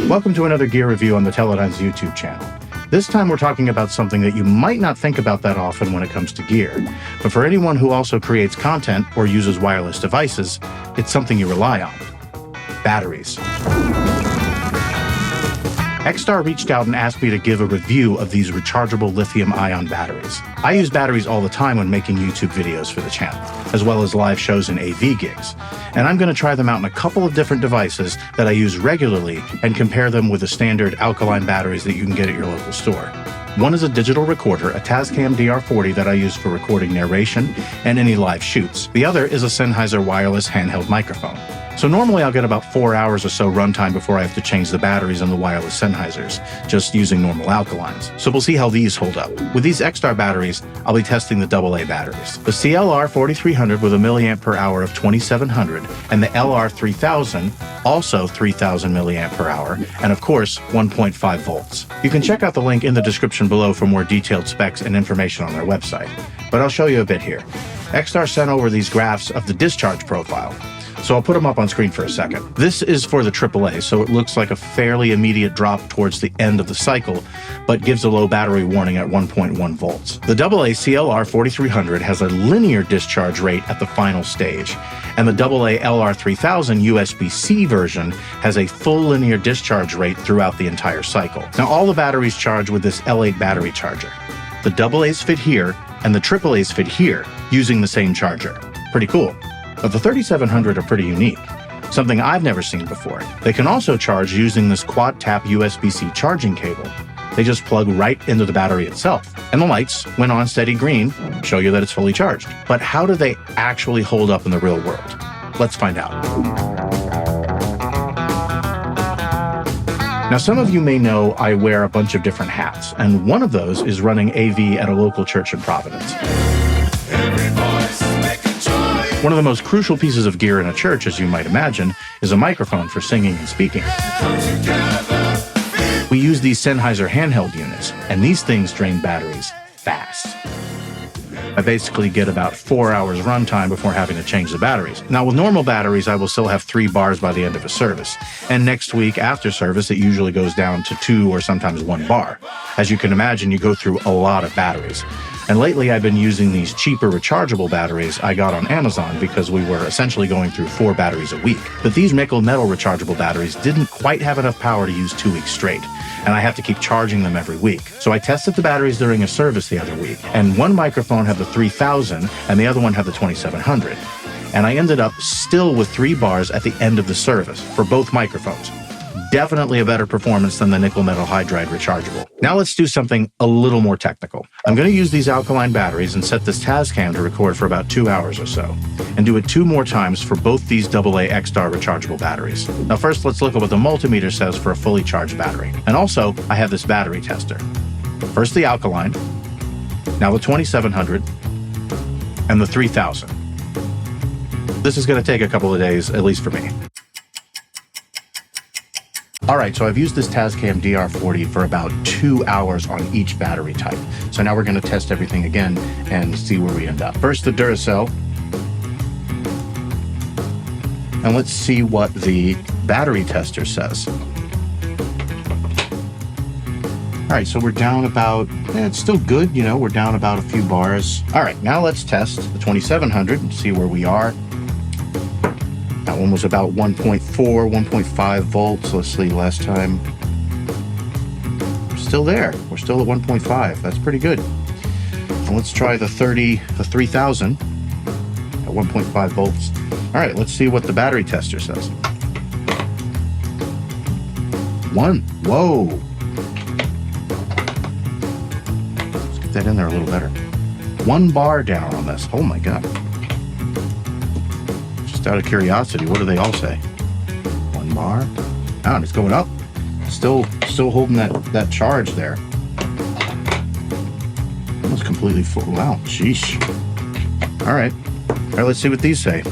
Welcome to another gear review on the TeleDynes YouTube channel. This time we're talking about something that you might not think about that often when it comes to gear, but for anyone who also creates content or uses wireless devices, it's something you rely on: batteries. XTAR reached out and asked me to give a review of these rechargeable lithium-ion batteries. I use batteries all the time when making YouTube videos for the channel, as well as live shows and AV gigs. And I'm going to try them out in a couple of different devices that I use regularly and compare them with the standard alkaline batteries that you can get at your local store. One is a digital recorder, a Tascam DR40 that I use for recording narration and any live shoots. The other is a Sennheiser wireless handheld microphone. So normally I'll get about 4 hours or so runtime before I have to change the batteries on the wireless Sennheisers, just using normal alkalines. So we'll see how these hold up. With these XTAR batteries, I'll be testing the AA batteries. The CLR 4300 with a milliamp per hour of 2700, and the LR 3000, also 3000 milliamp per hour, and of course, 1.5 volts. You can check out the link in the description below for more detailed specs and information on their website. But I'll show you a bit here. XTAR sent over these graphs of the discharge profile. So I'll put them up on screen for a second. This is for the AAA, so it looks like a fairly immediate drop towards the end of the cycle, but gives a low battery warning at 1.1 volts. The AA CLR 4300 has a linear discharge rate at the final stage, and the AA LR 3000 USB-C version has a full linear discharge rate throughout the entire cycle. Now, all the batteries charge with this L8 battery charger. The AA's fit here, and the AAA's fit here, using the same charger. Pretty cool. But the 3700 are pretty unique, something I've never seen before. They can also charge using this quad-tap USB-C charging cable. They just plug right into the battery itself. And the lights, when on steady green, show you that it's fully charged. But how do they actually hold up in the real world? Let's find out. Now, some of you may know I wear a bunch of different hats, and one of those is running AV at a local church in Providence. One of the most crucial pieces of gear in a church, as you might imagine, is a microphone for singing and speaking. We use these Sennheiser handheld units, and these things drain batteries fast. I basically get about 4 hours runtime before having to change the batteries. Now, with normal batteries, I will still have 3 bars by the end of a service. And next week after service, it usually goes down to 2 or sometimes 1 bar. As you can imagine, you go through a lot of batteries. And lately, I've been using these cheaper rechargeable batteries I got on Amazon because we were essentially going through 4 batteries a week. But these nickel metal rechargeable batteries didn't quite have enough power to use 2 weeks straight, and I have to keep charging them every week. So I tested the batteries during a service the other week, and one microphone had the 3000 and the other one had the 2700. And I ended up still with 3 bars at the end of the service for both microphones. Definitely a better performance than the nickel metal hydride rechargeable. Now let's do something a little more technical. I'm going to use these alkaline batteries and set this Tascam to record for about 2 hours or so, and do it 2 more times for both these AA XTAR rechargeable batteries. Now first, let's look at what the multimeter says for a fully charged battery. And also, I have this battery tester. First the alkaline, now the 2700, and the 3000. This is going to take a couple of days, at least for me. All right, so I've used this Tascam DR40 for about 2 hours on each battery type. So now we're going to test everything again and see where we end up. First, the Duracell. And let's see what the battery tester says. All right, so we're down about, it's still good, you know, we're down about a few bars. All right, now let's test the 2700 and see where we are. That one was about 1.4, 1.5 volts. Let's see, last time. We're still there. We're still at 1.5. That's pretty good. And let's try the 3000 at 1.5 volts. All right, let's see what the battery tester says. 1. Whoa. Let's get that in there a little better. 1 bar down on this. Oh my God. Just out of curiosity, what do they all say? 1 bar. Oh, and it's going up. Still holding that charge there. Almost completely full. Wow, sheesh. All right, let's see what these say.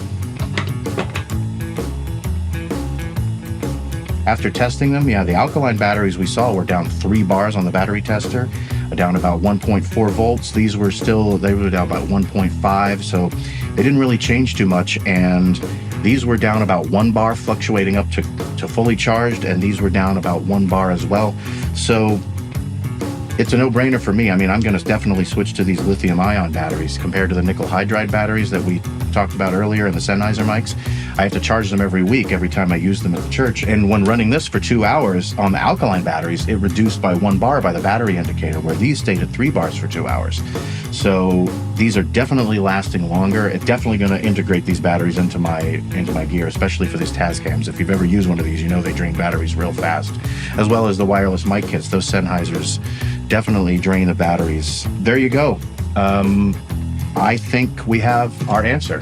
After testing them, yeah, the alkaline batteries we saw were down 3 bars on the battery tester, down about 1.4 volts. These were down about 1.5, so they didn't really change too much, and These were down about 1 bar, fluctuating up to fully charged, and these were down about 1 bar as well. So it's a no-brainer for me. I mean, I'm going to definitely switch to these lithium-ion batteries compared to the nickel hydride batteries that we talked about earlier in the Sennheiser mics. I have to charge them every week, every time I use them at the church. And when running this for 2 hours on the alkaline batteries, it reduced by 1 bar by the battery indicator, where these stayed at 3 bars for 2 hours. So these are definitely lasting longer. It's definitely going to integrate these batteries into my gear, especially for these Tascams. If you've ever used one of these, you know they drain batteries real fast, as well as the wireless mic kits. Those Sennheisers definitely drain the batteries. There you go. I think we have our answer.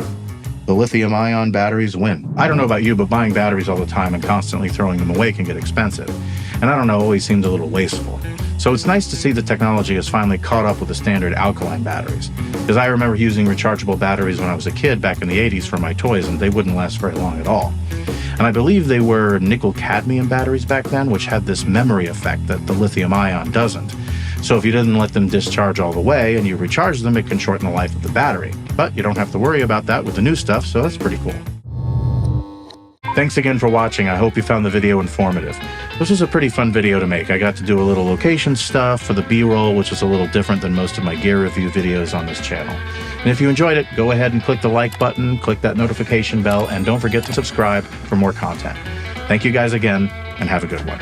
The lithium-ion batteries win. I don't know about you, but buying batteries all the time and constantly throwing them away can get expensive. And I don't know, always seems a little wasteful. So it's nice to see the technology has finally caught up with the standard alkaline batteries. Because I remember using rechargeable batteries when I was a kid back in the 80s for my toys, and they wouldn't last very long at all. And I believe they were nickel-cadmium batteries back then, which had this memory effect that the lithium-ion doesn't. So if you didn't let them discharge all the way and you recharge them, it can shorten the life of the battery. But you don't have to worry about that with the new stuff, so that's pretty cool. Thanks again for watching. I hope you found the video informative. This was a pretty fun video to make. I got to do a little location stuff for the B-roll, which is a little different than most of my gear review videos on this channel. And if you enjoyed it, go ahead and click the like button, click that notification bell, and don't forget to subscribe for more content. Thank you guys again, and have a good one.